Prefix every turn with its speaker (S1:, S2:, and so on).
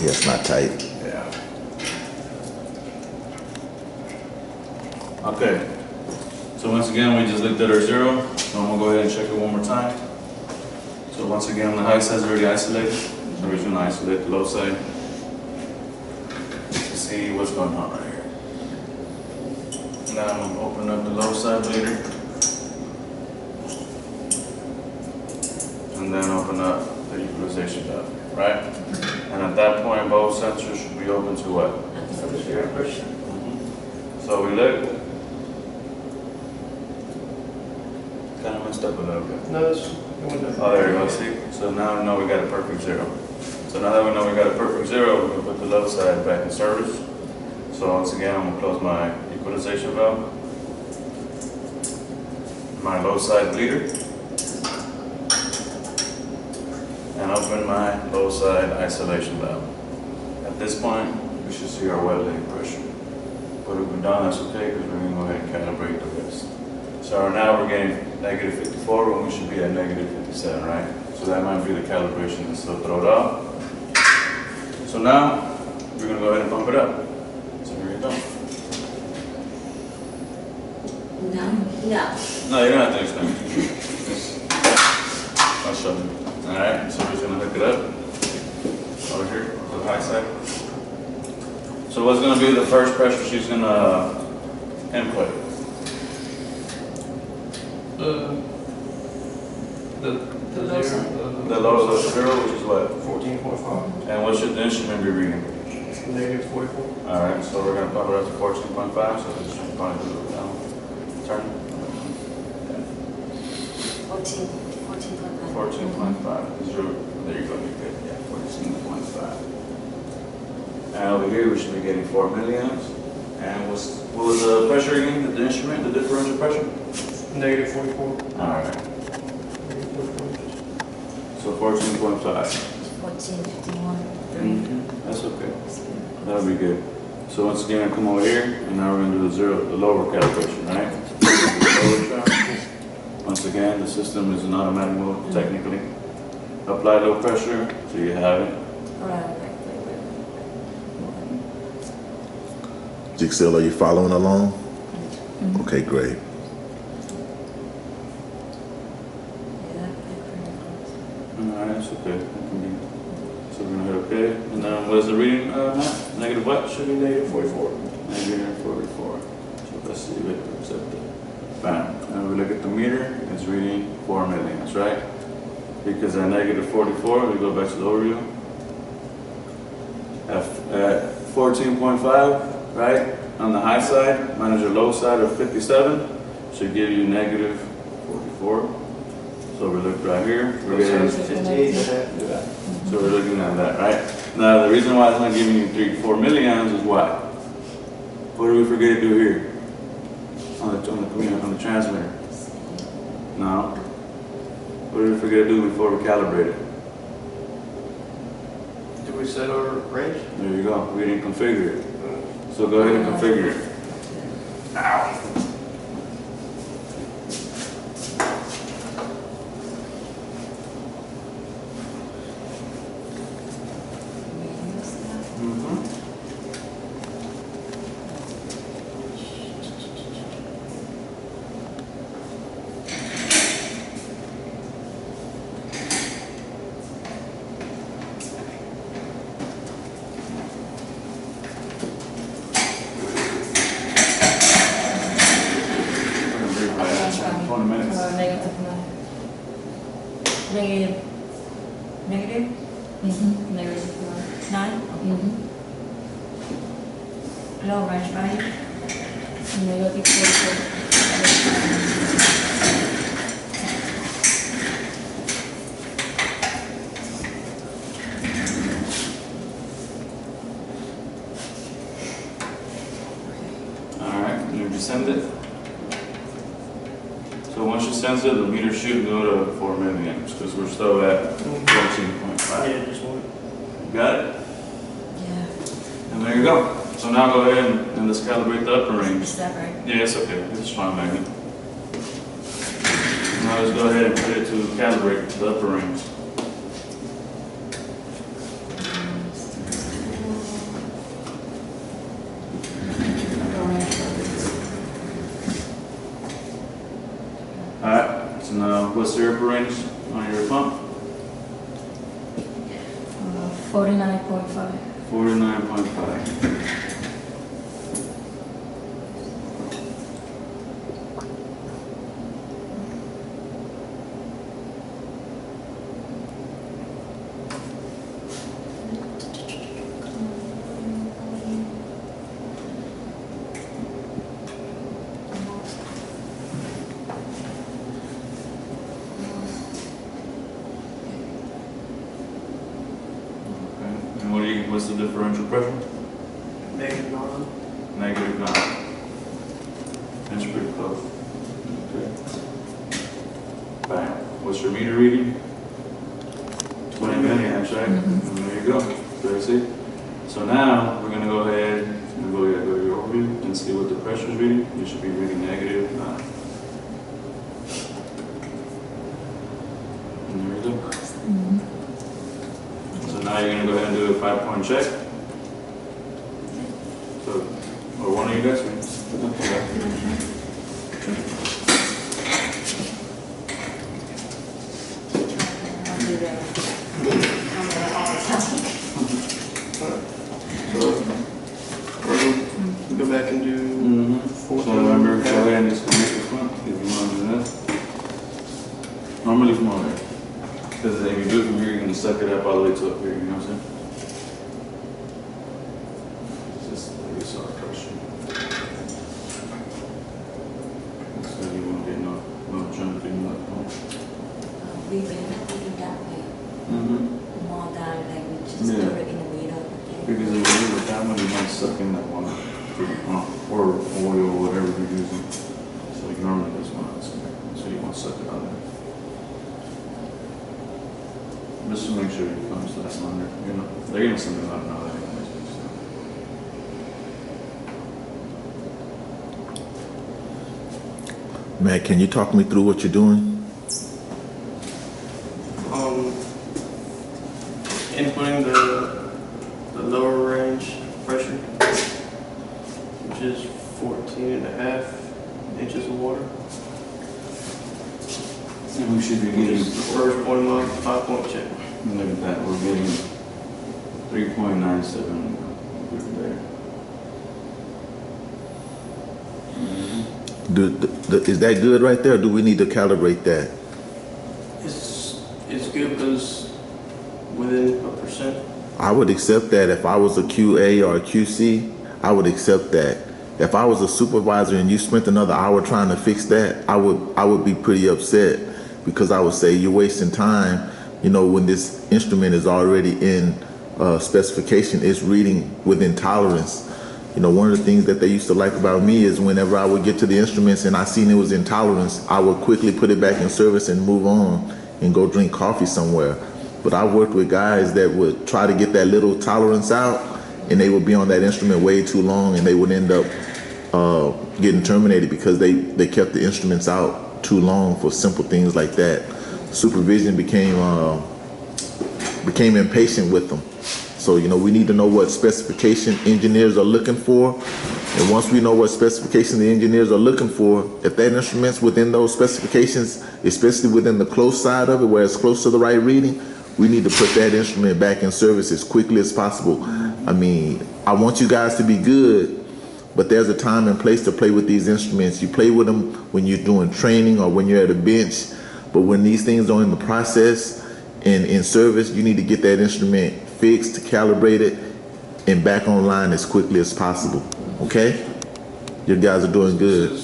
S1: Yeah, it's not tight.
S2: Yeah. Okay. So once again, we just looked at our zero. So I'm gonna go ahead and check it one more time. So once again, the high side is already isolated. So we're just gonna isolate the low side to see what's going on right here. Now I'm gonna open up the low side bleeder. And then open up the equalization valve, right? And at that point, both sensors should be open to what? So we look. Kind of messed up a little bit.
S3: No, it's,
S2: Oh, there you go, see? So now we know we got a perfect zero. So now that we know we got a perfect zero, we're gonna put the low side back in service. So once again, I'm gonna close my equalization valve. My low side bleeder. And open my low side isolation valve. At this point, we should see our wet leg pressure. But if we're done, that's okay, because we're gonna go ahead and calibrate the rest. So now we're getting negative 54 when we should be at negative 57, right? So that might be the calibration and still throw it off. So now, we're gonna go ahead and pump it up. So here you go.
S4: No. No.
S2: No, you don't have to explain. I'll show you. All right, so we're just gonna hook it up over here to the high side. So what's gonna be the first pressure she's gonna input?
S3: the zero.
S2: The low zero, which is what?
S3: 14.5.
S2: And what should the instrument be reading?
S3: It's negative 44.
S2: All right, so we're gonna pump it up to 14.5. So this should probably do it down. Turn.
S4: 14.5.
S2: 14.5. Zero. There you go. You're good. Yeah, 14.5. And over here we should be getting 4 milliamps. And what was the pressure again? The instrument, the differential pressure?
S3: Negative 44.
S2: All right.
S3: Negative 44.
S2: So 14.5.
S4: 14.51.
S2: That's okay. That'll be good. So once again, I come over here, and now we're going to do the lower calibration, right? Once again, the system is in automatic mode, technically. Apply low pressure, so you have it.
S1: Jixel, are you following along? Okay, great.
S2: Alright, that's okay. That can be. So we're going to hit okay. And then what is the reading, Matt? Negative what? Should be negative 44. Negative 44. So let's see if it accept it. Bam. And we look at the meter, it's reading 4 milliamps, right? Because at negative 44, we go back to the overview. At 14.5, right? On the high side, minus your low side of 57, should give you negative 44. So we look right here. We're getting
S3: 58.
S2: yeah. So we're looking at that, right? Now the reason why it's not giving you 4 milliamps is why? What did we forget to do here? On the transmitter? No. What did we forget to do before we calibrated?
S3: Did we set our range?
S2: There you go. We didn't configure it. So go ahead and configure it. Ow.
S4: Negative 9. Low range value. Negative 44.
S2: Alright, you send it. So once you sense it, the meter should go to 4 milliamps because we're still at 14.5.
S3: Yeah, just one.
S2: Got it?
S4: Yeah.
S2: And there you go. So now go ahead and let's calibrate the upper range.
S4: Is that right?
S2: Yeah, it's okay. It's a strong magnet. Now let's go ahead and put it to calibrate the upper range. So now, what's the air range on your pump?
S4: 49.5.
S2: 49.5. What's the differential pressure?
S3: -9.
S2: -9. That's pretty close. Okay. Bam. What's your meter reading? 20 milliamps, right? And there you go. There, see? So now we're gonna go ahead and go to your overview and see what the pressure is reading. You should be reading -9. And there you go. So now you're gonna go ahead and do a 5-point check. So, or one of you guys.
S3: So, go back and do
S2: So remember, go ahead and just connect the front if you want to do that. Normally from over there. Because if you do it from here, you're going to suck it up all the way to up here, you know what I'm saying? It's just like a soft pressure. So you won't get no jumping up.
S4: We've been looking that way. More than like we just
S2: Yeah.
S4: throw it in the middle.
S2: Because if you do it that one, you might suck in that one. Or oil or whatever you're using. So you normally just want to, so you want to suck it out there. Just to make sure it comes to that under, you know, they're gonna send it out now anyways.
S1: Matt, can you talk me through what you're doing?
S3: Inputting the lower range pressure, which is 14.5 inches of water.
S2: And we should be
S3: Which
S2: getting,
S3: is the first point of 5-point check.
S2: look at that, we're getting 3.97 there.
S1: Is that good right there, or do we need to calibrate that?
S3: It's good because within a percent.
S1: I would accept that if I was a QA or a QC, I would accept that. If I was a supervisor and you spent another hour trying to fix that, I would be pretty upset, because I would say you're wasting time, you know, when this instrument is already in specification, it's reading within tolerance. You know, one of the things that they used to like about me is whenever I would get to the instruments and I seen it was in tolerance, I would quickly put it back in service and move on and go drink coffee somewhere. But I worked with guys that would try to get that little tolerance out, and they would be on that instrument way too long, and they would end up getting terminated because they kept the instruments out too long for simple things like that. Supervision became impatient with them. So, you know, we need to know what specification engineers are looking for. And once we know what specification the engineers are looking for, if that instrument's within those specifications, especially within the close side of it, where it's close to the right reading, we need to put that instrument back in service as quickly as possible. I mean, I want you guys to be good, but there's a time and place to play with these instruments. You play with them when you're doing training or when you're at a bench, but when these things are in the process and in service, you need to get that instrument fixed, calibrated, and back online as quickly as possible. Okay? You guys are doing good.